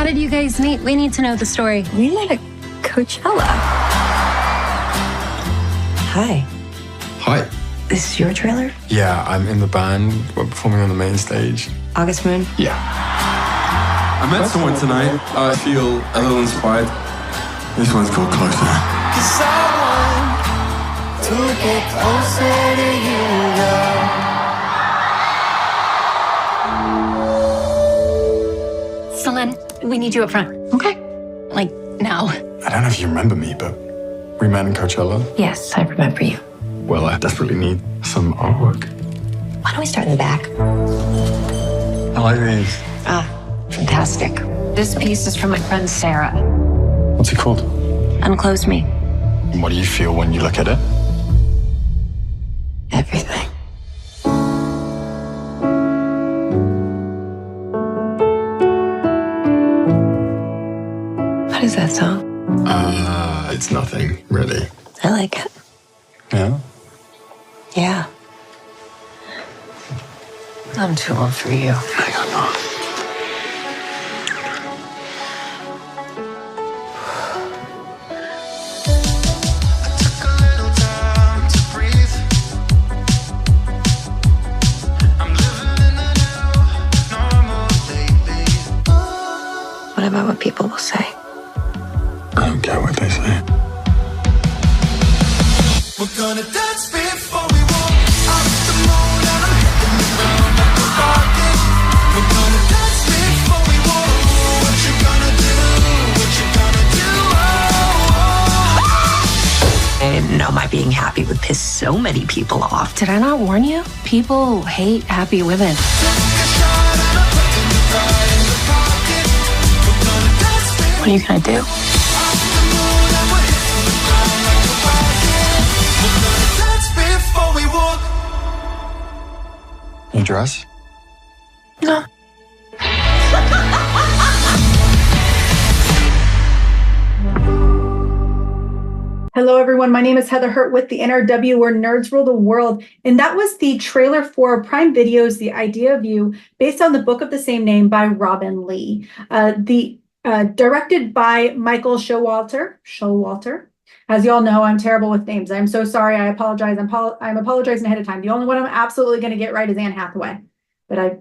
How did you guys meet? We need to know the story. We met at Coachella. Hi. Hi. This is your trailer? Yeah, I'm in the band. We're performing on the main stage. August Moon? Yeah. I met someone tonight. I feel a little inspired. This one's called Closer. To get closer to you, girl. Solène, we need you up front. Okay. Like, now. I don't know if you remember me, but we met in Coachella. Yes, I remember you. Well, I desperately need some artwork. Why don't we start in the back? I like these. Ah, fantastic. This piece is from my friend Sarah. What's it called? Unclose Me. And what do you feel when you look at it? Everything. What is that song? It's nothing, really. I like it. Yeah? Yeah. I'm too old for you. Hang on, no. What about what people will say? I don't care what they say. We're gonna dance before we walk up the moon, and I'm hitting the ground like a rocket. We're gonna dance before we walk. What you gonna do? What you gonna do? I didn't know my being happy would piss so many people off. Did I not warn you? People hate happy women. Take a shot and I put in the pride in the pocket. We're gonna dance before What are you gonna do? up the moon, and we're hitting the ground like a rocket. We're gonna dance before we walk. You dress? No. Hello, everyone. My name is Heather Hurt with the NRW, where nerds rule the world. And that was the trailer for Prime Video's The Idea of You, based on the book of the same name by Robin Lee. Directed by Michael Showalter. As you all know, I'm terrible with names. I'm so sorry. I apologize. I'm apologizing ahead of time. The only one I'm absolutely going to get right is Anne Hathaway. But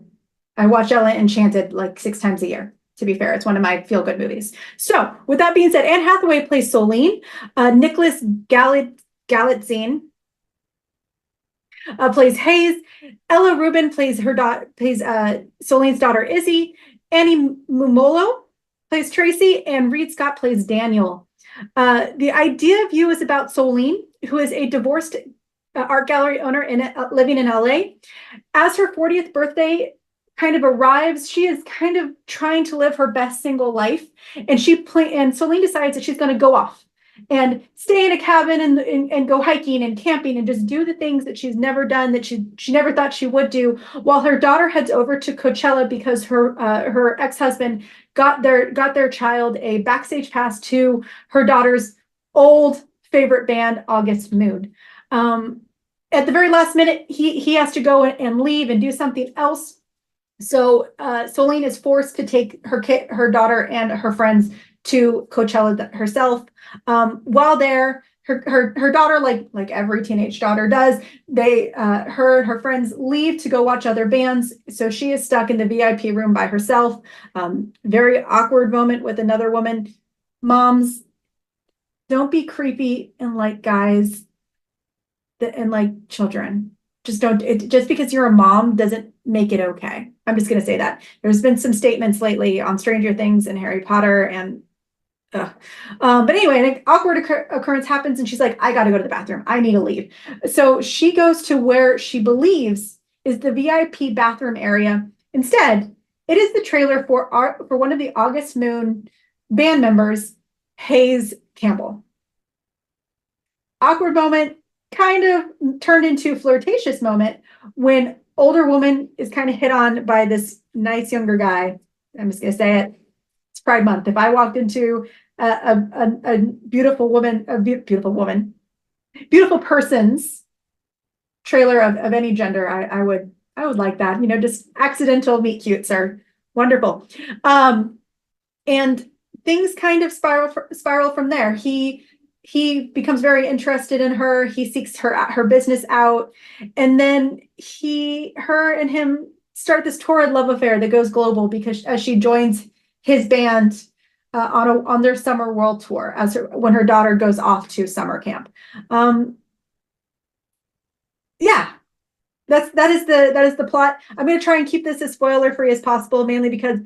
I watch Ella Enchanted like 6 times a year. To be fair, it's one of my feel-good movies. So, with that being said, Anne Hathaway plays Solène. Nicholas Galitzine plays Hayes. Ella Rubin plays Solene's daughter Izzy. Annie Mumolo plays Tracy, and Reed Scott plays Daniel. The Idea of You is about Solène, who is a divorced art gallery owner living in LA. As her 40th birthday kind of arrives, she is kind of trying to live her best single life, and Solène decides that she's going to go off and stay in a cabin and go hiking and camping and just do the things that she's never done, that she never thought she would do, while her daughter heads over to Coachella because her ex-husband got their child a backstage pass to her daughter's old favorite band, August Moon. At the very last minute, he has to go and leave and do something else. So Solène is forced to take her daughter and her friends to Coachella herself. While there, her daughter, like every teenage daughter does, her and her friends leave to go watch other bands. So she is stuck in the VIP room by herself. Very awkward moment with another woman. Moms, don't be creepy and like guys and like children. Just just because you're a mom doesn't make it okay. I'm just going to say that. There's been some statements lately on Stranger Things and Harry Potter and but anyway, an awkward occurrence happens and she's like, I got to go to the bathroom. I need to leave. So she goes to where she believes is the VIP bathroom area. Instead, it is the trailer for one of the August Moon band members, Hayes Campbell. Awkward moment, kind of turned into a flirtatious moment when older woman is kind of hit on by this nice younger guy. I'm just going to say it. It's Pride Month. If I walked into a beautiful person's trailer of any gender, I would like that. Just accidental meet cutes are wonderful. And things kind of spiral from there. He becomes very interested in her. He seeks her business out, and then her and him start this torrid love affair that goes global because as she joins his band on their summer world tour when her daughter goes off to summer camp. Yeah, that is the plot. I'm going to try and keep this as spoiler free as possible, mainly because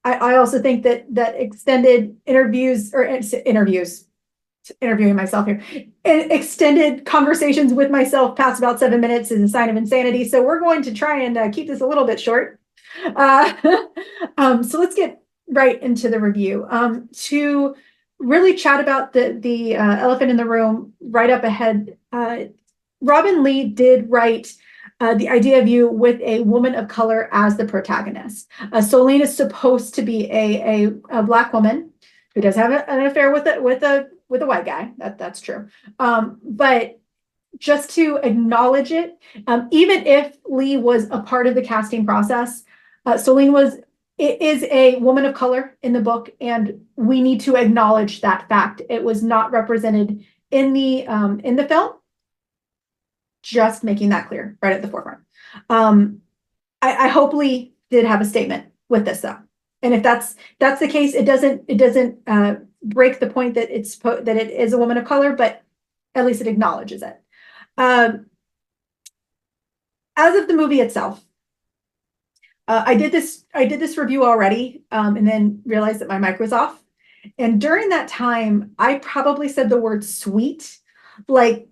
I also think that extended interviews interviewing myself here, extended conversations with myself past about 7 minutes is a sign of insanity. So we're going to try and keep this a little bit short. So let's get right into the review. To really chat about the elephant in the room right up ahead, Robin Lee did write the idea of you with a woman of color as the protagonist. Solène is supposed to be a Black woman who does have an affair with a white guy. That's true. But just to acknowledge it, even if Lee was a part of the casting process, Solène is a woman of color in the book, and we need to acknowledge that fact. It was not represented in the film. Just making that clear right at the forefront. I hope Lee did have a statement with this though, and if that's the case, it doesn't break the point that it is a woman of color, but at least it acknowledges it. As of the movie itself, I did this review already, and then realized that my mic was off. And during that time, I probably said the word sweet like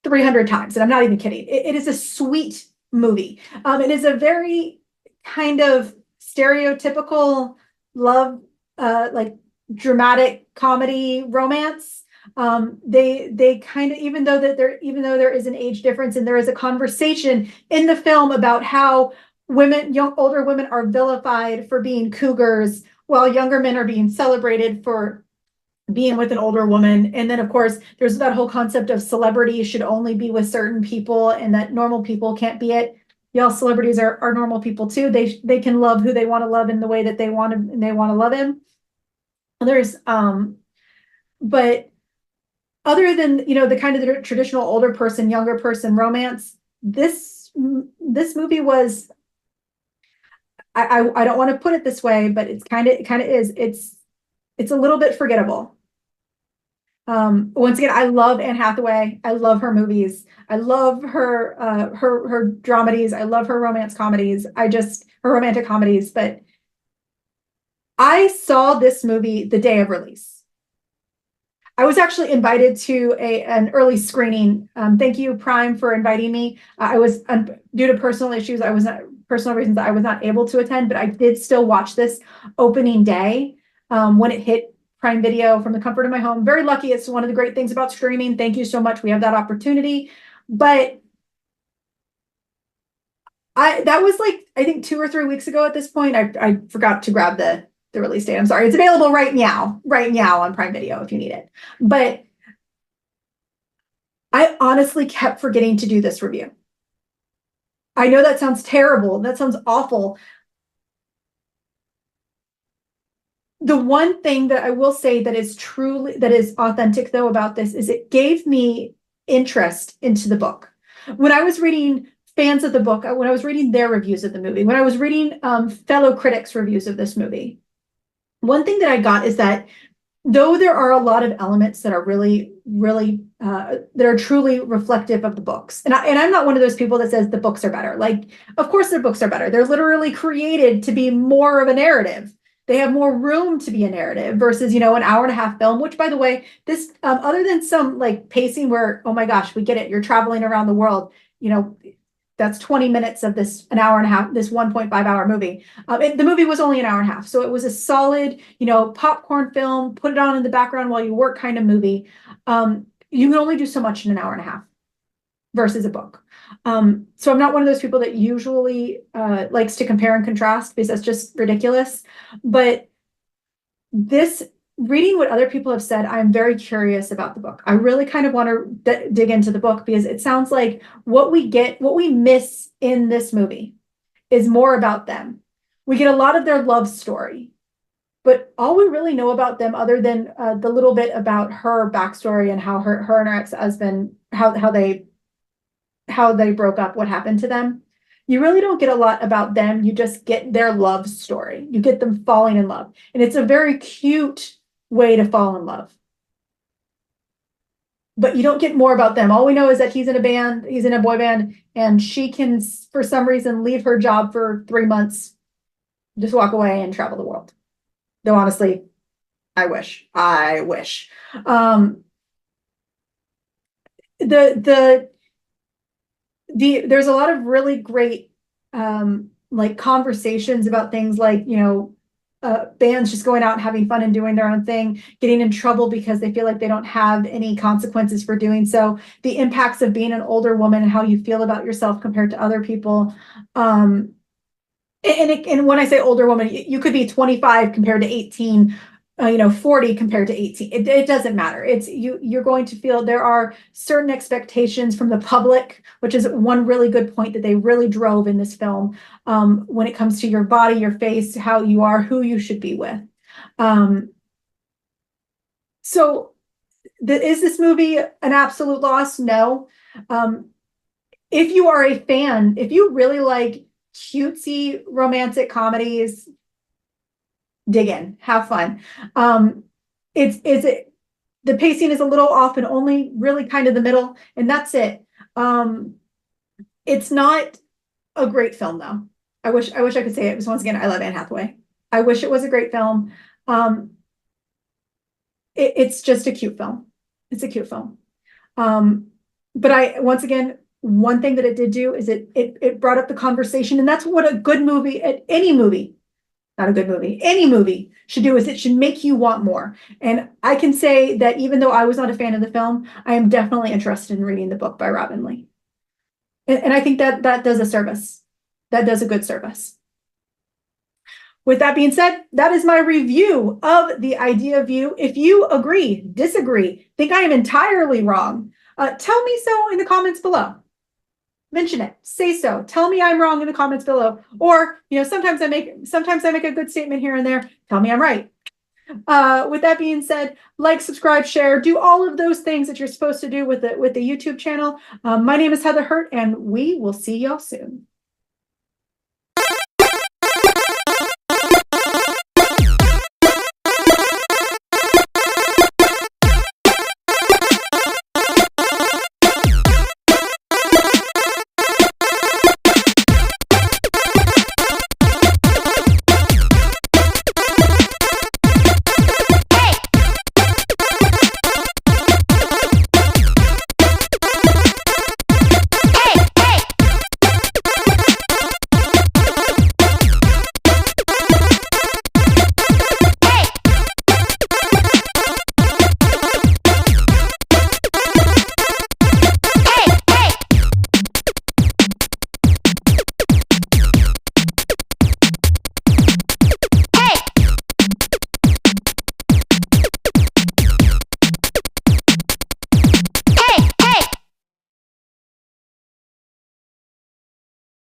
300 times, and I'm not even kidding. It is a sweet movie. It is a very kind of stereotypical love, like dramatic comedy romance. They kind of, even though there is an age difference and there is a conversation in the film about how older women are vilified for being cougars while younger men are being celebrated for being with an older woman. And then of course there's that whole concept of celebrity should only be with certain people and that normal people can't be it. Y'all, celebrities are normal people too. They can love who they want to love in the way that they want to, and they want to love him. There's but other than the kind of the traditional older person, younger person romance, this movie was, I don't want to put it this way, but it kind of is. It's a little bit forgettable. Once again, I love Anne Hathaway. I love her movies. I love her dramedies. I love her romance comedies. Her romantic comedies. But I saw this movie the day of release. I was actually invited to an early screening. Thank you, Prime, for inviting me. I was due to personal issues. Personal reasons I was not able to attend, but I did still watch this opening day when it hit Prime Video from the comfort of my home. Very lucky. It's one of the great things about streaming. Thank you so much. We have that opportunity. But that was like, I think 2 or 3 weeks ago at this point. I forgot to grab the release date. I'm sorry. It's available right now on Prime Video if you need it. But I honestly kept forgetting to do this review. I know that sounds terrible. That sounds awful. The one thing that I will say that is authentic though about this is it gave me interest into the book. When I was reading fans of the book, when I was reading their reviews of the movie, when I was reading fellow critics' reviews of this movie, one thing that I got is that though there are a lot of elements that are really, really, that are truly reflective of the books. And I'm not one of those people that says the books are better. Like, of course their books are better. They're literally created to be more of a narrative. They have more room to be a narrative versus, an hour and a half film, which by the way, this, other than some like pacing where, oh my gosh, we get it. You're traveling around the world, that's 20 minutes of this, an hour and a half, this 1.5 hour movie. The movie was only an hour and a half. So it was a solid, popcorn film, put it on in the background while you work kind of movie. You can only do so much in an hour and a half versus a book. So I'm not one of those people that usually likes to compare and contrast because that's just ridiculous. But reading what other people have said, I'm very curious about the book. I really kind of want to dig into the book because it sounds like what we miss in this movie is more about them. We get a lot of their love story. but all we really know about them, other than the little bit about her backstory and how her and her ex-husband, how they broke up, what happened to them. You really don't get a lot about them. You just get their love story. You get them falling in love. And it's a very cute way to fall in love. But you don't get more about them. All we know is that he's in a band, he's in a boy band, and she can, for some reason, leave her job for 3 months, just walk away and travel the world. Though honestly, I wish. There's a lot of really great like conversations about things like, bands just going out and having fun and doing their own thing, getting in trouble because they feel like they don't have any consequences for doing so, the impacts of being an older woman and how you feel about yourself compared to other people. And when I say older woman, you could be 25 compared to 18, 40 compared to 18. It doesn't matter. It's you're going to feel there are certain expectations from the public, which is one really good point that they really drove in this film, when it comes to your body, your face, how you are, who you should be with. So is this movie an absolute loss? No. If you are a fan, if you really like cutesy romantic comedies, dig in, have fun. The pacing is a little off and only really kind of the middle, and that's it. It's not a great film though. I wish I could say it, because once again, I love Anne Hathaway. I wish it was a great film. It's just a cute film. It's a cute film. But once again, one thing that it did do is it brought up the conversation, and that's what a good movie, any movie should do, is it should make you want more. And I can say that even though I was not a fan of the film, I am definitely interested in reading the book by Robin Lee. And I think that does a service. That does a good service. With that being said, that is my review of The Idea of You. If you agree, disagree, think I am entirely wrong, tell me so in the comments below. Mention it, say so, tell me I'm wrong in the comments below. Or, sometimes I make a good statement here and there. Tell me I'm right. With that being said, like, subscribe, share, do all of those things that you're supposed to do with the YouTube channel. My name is Heather Hurt, and we will see y'all soon.